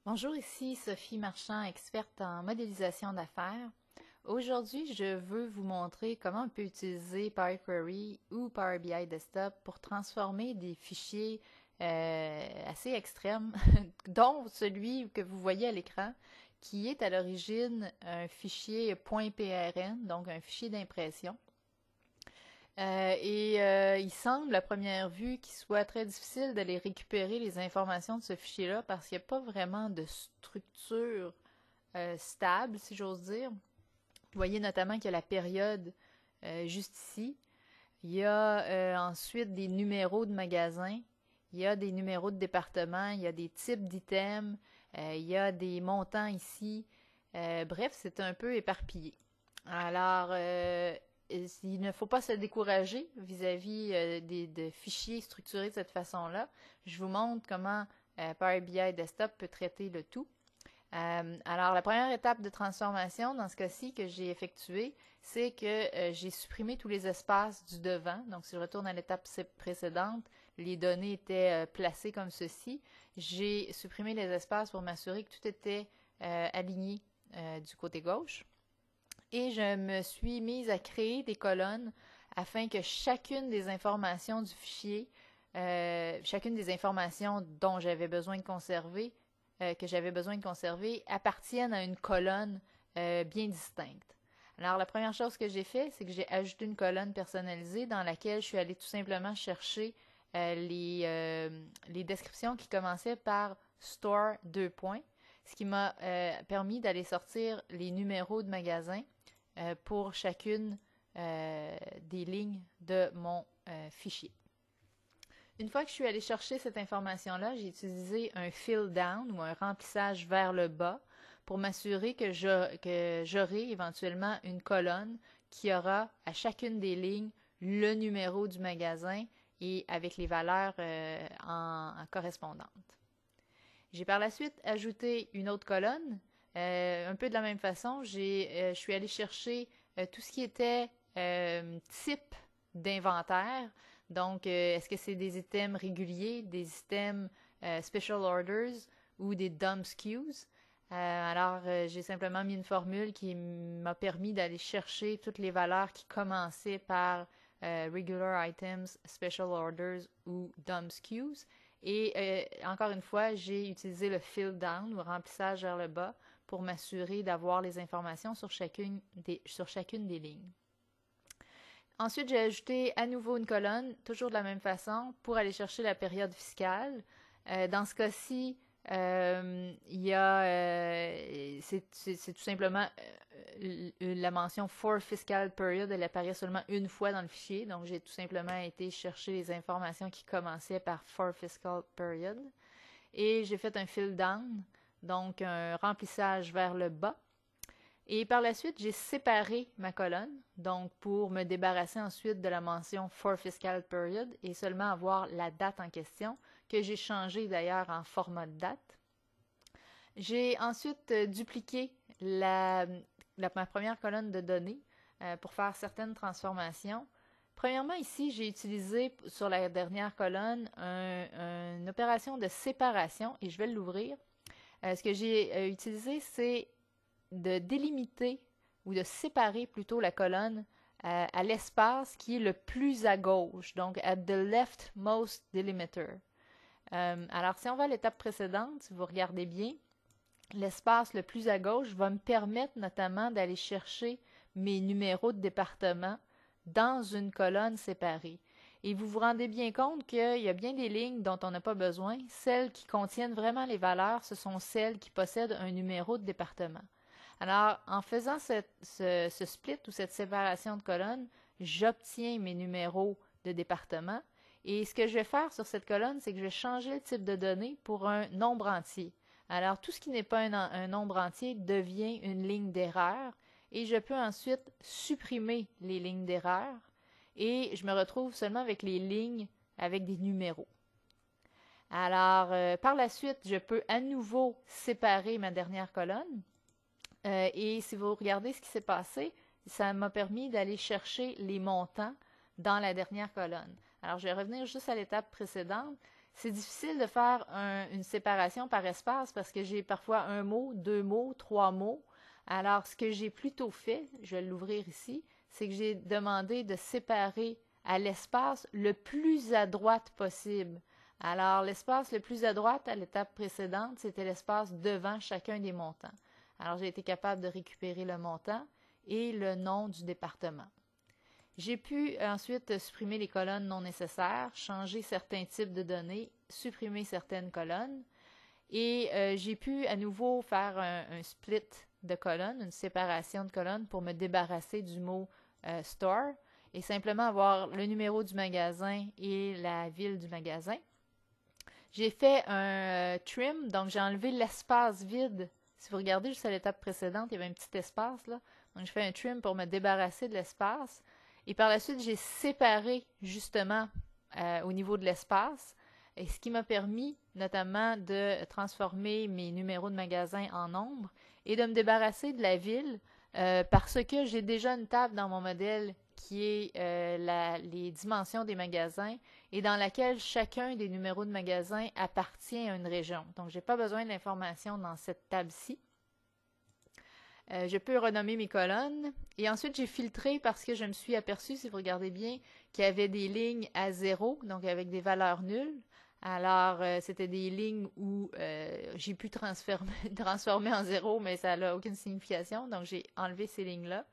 Bonjour, ici Sophie Marchand, experte en modélisation d'affaires. Aujourd'hui, je veux vous montrer comment on peut utiliser Power Query ou Power BI Desktop pour transformer des fichiers assez extrêmes, dont celui que vous voyez à l'écran, qui est à l'origine un fichier .prn, donc un fichier d'impression. Il semble à première vue qu'il soit très difficile d'aller récupérer les informations de ce fichier-là parce qu'il n'y a pas vraiment de structure stable, si j'ose dire. Vous voyez notamment qu'il y a la période juste ici. Il y a ensuite des numéros de magasins. Il y a des numéros de département. Il y a des types d'items. Il y a des montants ici. Bref, c'est un peu éparpillé. Alors, il ne faut pas se décourager vis-à-vis de fichiers structurés de cette façon-là. Je vous montre comment Power BI Desktop peut traiter le tout. Alors, la première étape de transformation, dans ce cas-ci, que j'ai effectuée, c'est que j'ai supprimé tous les espaces du devant. Donc, si je retourne à l'étape précédente, les données étaient placées comme ceci. J'ai supprimé les espaces pour m'assurer que tout était aligné du côté gauche. Et je me suis mise à créer des colonnes afin que chacune des informations du fichier, chacune des informations dont j'avais besoin de conserver, que j'avais besoin de conserver, appartiennent à une colonne bien distincte. Alors, la première chose que j'ai fait, c'est que j'ai ajouté une colonne personnalisée dans laquelle je suis allée tout simplement chercher les descriptions qui commençaient par store 2 points, ce qui m'a permis d'aller sortir les numéros de magasins pour chacune des lignes de mon fichier. Une fois que je suis allée chercher cette information-là, j'ai utilisé un fill down ou un remplissage vers le bas pour m'assurer que j'aurai éventuellement une colonne qui aura à chacune des lignes le numéro du magasin et avec les valeurs en correspondantes. J'ai par la suite ajouté une autre colonne. Un peu de la même façon, je suis allée chercher tout ce qui était type d'inventaire. Donc, est-ce que c'est des items réguliers, des items special orders ou des dumb SKUs? J'ai simplement mis une formule qui m'a permis d'aller chercher toutes les valeurs qui commençaient par regular items, special orders ou dumb SKUs. Et encore une fois, j'ai utilisé le fill down ou remplissage vers le bas pour m'assurer d'avoir les informations sur chacune des lignes. Ensuite, j'ai ajouté à nouveau une colonne, toujours de la même façon, pour aller chercher la période fiscale. Dans ce cas-ci, c'est tout simplement la mention for fiscal period, elle apparaît seulement une fois dans le fichier, donc j'ai tout simplement été chercher les informations qui commençaient par for fiscal period. Et j'ai fait un fill down, donc un remplissage vers le bas. Et par la suite, j'ai séparé ma colonne, donc pour me débarrasser ensuite de la mention for fiscal period et seulement avoir la date en question, que j'ai changé d'ailleurs en format de date. J'ai ensuite dupliqué ma première colonne de données pour faire certaines transformations. Premièrement, ici, j'ai utilisé sur la dernière colonne une opération de séparation et je vais l'ouvrir. Ce que j'ai utilisé, c'est de délimiter ou de séparer plutôt la colonne à l'espace qui est le plus à gauche, donc at the leftmost delimiter. Alors, si on va à l'étape précédente, si vous regardez bien, l'espace le plus à gauche va me permettre notamment d'aller chercher mes numéros de département dans une colonne séparée. Et vous vous rendez bien compte qu'il y a bien des lignes dont on n'a pas besoin. Celles qui contiennent vraiment les valeurs, ce sont celles qui possèdent un numéro de département. Alors, en faisant ce split ou cette séparation de colonnes, j'obtiens mes numéros de département. Et ce que je vais faire sur cette colonne, c'est que je vais changer le type de données pour un nombre entier. Alors, tout ce qui n'est pas un nombre entier devient une ligne d'erreur et je peux ensuite supprimer les lignes d'erreur et je me retrouve seulement avec les lignes avec des numéros. Alors, par la suite, je peux à nouveau séparer ma dernière colonne. Et si vous regardez ce qui s'est passé, ça m'a permis d'aller chercher les montants dans la dernière colonne. Alors, je vais revenir juste à l'étape précédente. C'est difficile de faire une séparation par espace parce que j'ai parfois un mot, deux mots, trois mots. Alors, ce que j'ai plutôt fait, je vais l'ouvrir ici, c'est que j'ai demandé de séparer à l'espace le plus à droite possible. Alors, l'espace le plus à droite à l'étape précédente, c'était l'espace devant chacun des montants. Alors, j'ai été capable de récupérer le montant et le nom du département. J'ai pu ensuite supprimer les colonnes non nécessaires, changer certains types de données, supprimer certaines colonnes et j'ai pu à nouveau faire un split de colonnes, une séparation de colonnes pour me débarrasser du mot store et simplement avoir le numéro du magasin et la ville du magasin. J'ai fait un trim, donc j'ai enlevé l'espace vide. Si vous regardez juste à l'étape précédente, il y avait un petit espace là. Donc j'ai fait un trim pour me débarrasser de l'espace. Et par la suite, j'ai séparé justement au niveau de l'espace, et ce qui m'a permis notamment de transformer mes numéros de magasin en nombres et de me débarrasser de la ville parce que j'ai déjà une table dans mon modèle qui est les dimensions des magasins et dans laquelle chacun des numéros de magasin appartient à une région. Donc, je n'ai pas besoin de l'information dans cette table-ci. Je peux renommer mes colonnes. Et ensuite, j'ai filtré parce que je me suis aperçue, si vous regardez bien, qu'il y avait des lignes à zéro, donc avec des valeurs nulles. Alors, c'était des lignes où j'ai pu transformer en zéro, mais ça n'a aucune signification. Donc, j'ai enlevé ces lignes-là.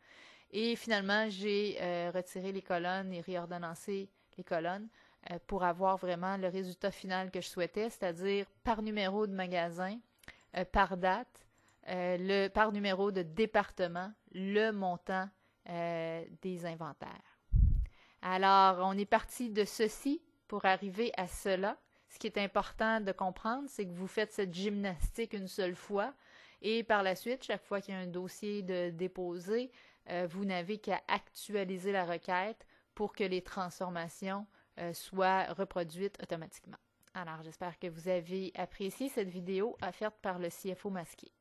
Et finalement, j'ai retiré les colonnes et réordonnancé les colonnes pour avoir vraiment le résultat final que je souhaitais, c'est-à-dire par numéro de magasin, par date, par numéro de département, le montant des inventaires. Alors, on est parti de ceci pour arriver à cela. Ce qui est important de comprendre, c'est que vous faites cette gymnastique une seule fois et par la suite, chaque fois qu'il y a un dossier de déposé, vous n'avez qu'à actualiser la requête pour que les transformations soient reproduites automatiquement. Alors, j'espère que vous avez apprécié cette vidéo offerte par le CFO Masqué.